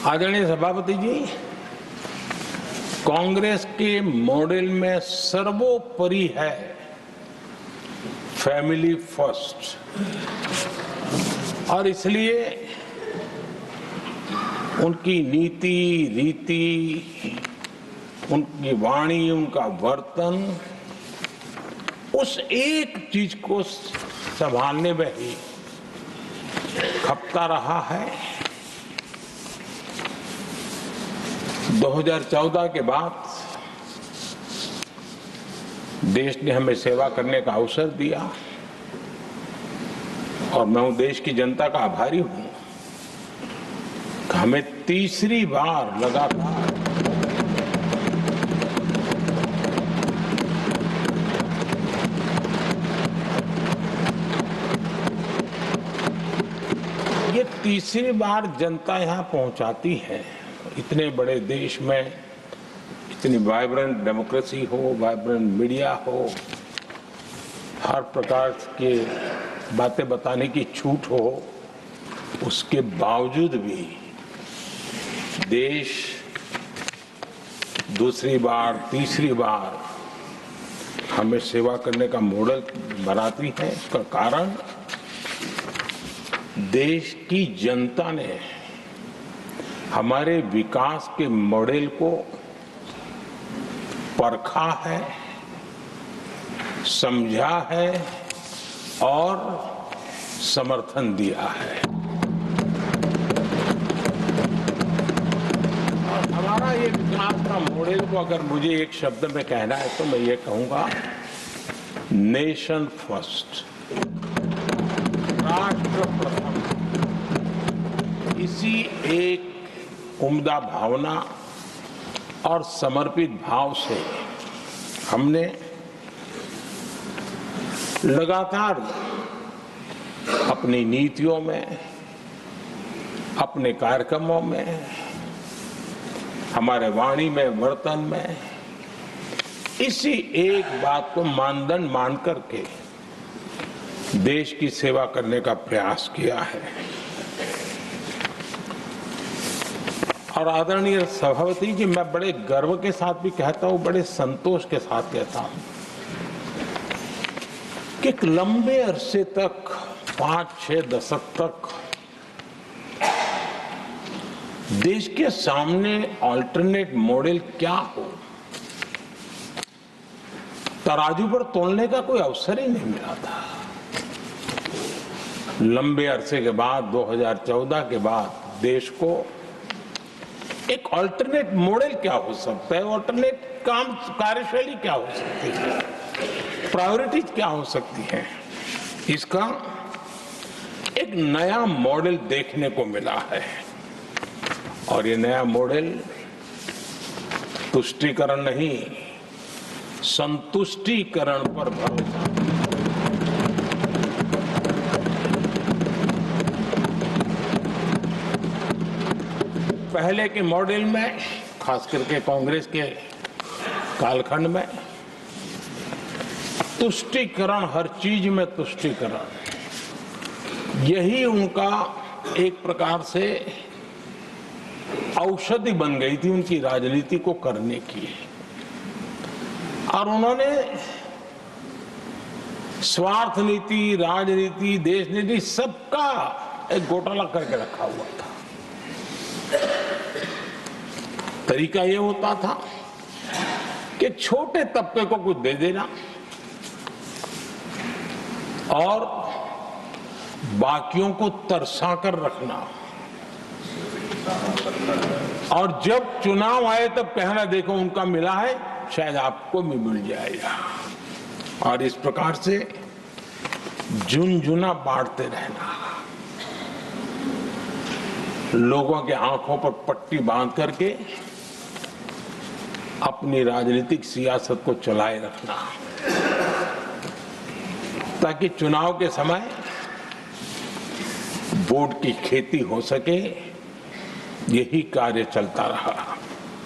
आदरणीय सभापति जी, कांग्रेस के मॉडल में सर्वोपरि है फैमिली फर्स्ट, और इसलिए उनकी नीति रीति, उनकी वाणी, उनका वर्तन उस एक चीज को संभालने में ही खपता रहा है। 2014 के बाद देश ने हमें सेवा करने का अवसर दिया और मैं उन देश की जनता का आभारी हूं कि हमें तीसरी बार लगातार ये तीसरी बार जनता यहां पहुंचाती है। इतने बड़े देश में इतनी वाइब्रेंट डेमोक्रेसी हो, वाइब्रेंट मीडिया हो, हर प्रकार के बातें बताने की छूट हो, उसके बावजूद भी देश दूसरी बार, तीसरी बार हमें सेवा करने का मॉडल बनाती है। इसका कारण देश की जनता ने हमारे विकास के मॉडल को परखा है, समझा है और समर्थन दिया है। और हमारा ये विकास का मॉडल को अगर मुझे एक शब्द में कहना है तो मैं ये कहूंगा, नेशन फर्स्ट, राष्ट्र प्रथम। इसी एक उम्दा भावना और समर्पित भाव से हमने लगातार अपनी नीतियों में, अपने कार्यक्रमों में, हमारे वाणी में, वर्तन में इसी एक बात को मानदंड मान करके देश की सेवा करने का प्रयास किया है। और आदरणीय सभापति जी, मैं बड़े गर्व के साथ भी कहता हूं, बड़े संतोष के साथ कहता हूं कि एक लंबे अरसे तक, 5-6 दशक तक देश के सामने अल्टरनेट मॉडल क्या हो, तराजू पर तोलने का कोई अवसर ही नहीं मिला था। लंबे अरसे के बाद, 2014 के बाद देश को एक अल्टरनेट मॉडल क्या हो सकता है, अल्टरनेट कार्यशैली क्या हो सकती है, प्रायोरिटीज क्या हो सकती है, इसका एक नया मॉडल देखने को मिला है। और ये नया मॉडल तुष्टीकरण नहीं, संतुष्टीकरण पर भरोसा। पहले के मॉडल में, खास करके कांग्रेस के कालखंड में, तुष्टीकरण, हर चीज में तुष्टीकरण, यही उनका एक प्रकार से औषधि बन गई थी उनकी राजनीति को करने की। और उन्होंने स्वार्थ नीति, राजनीति, देश नीति, सबका एक घोटाला करके रखा हुआ था। तरीका यह होता था कि छोटे तबके को कुछ दे देना और बाकियों को तरसा कर रखना, और जब चुनाव आए तब कहना, देखो उनका मिला है, शायद आपको भी मिल जाएगा। और इस प्रकार से झुनझुना बांटते रहना, लोगों के आंखों पर पट्टी बांध करके अपनी राजनीतिक सियासत को चलाए रखना, ताकि चुनाव के समय वोट की खेती हो सके। यही कार्य चलता रहा।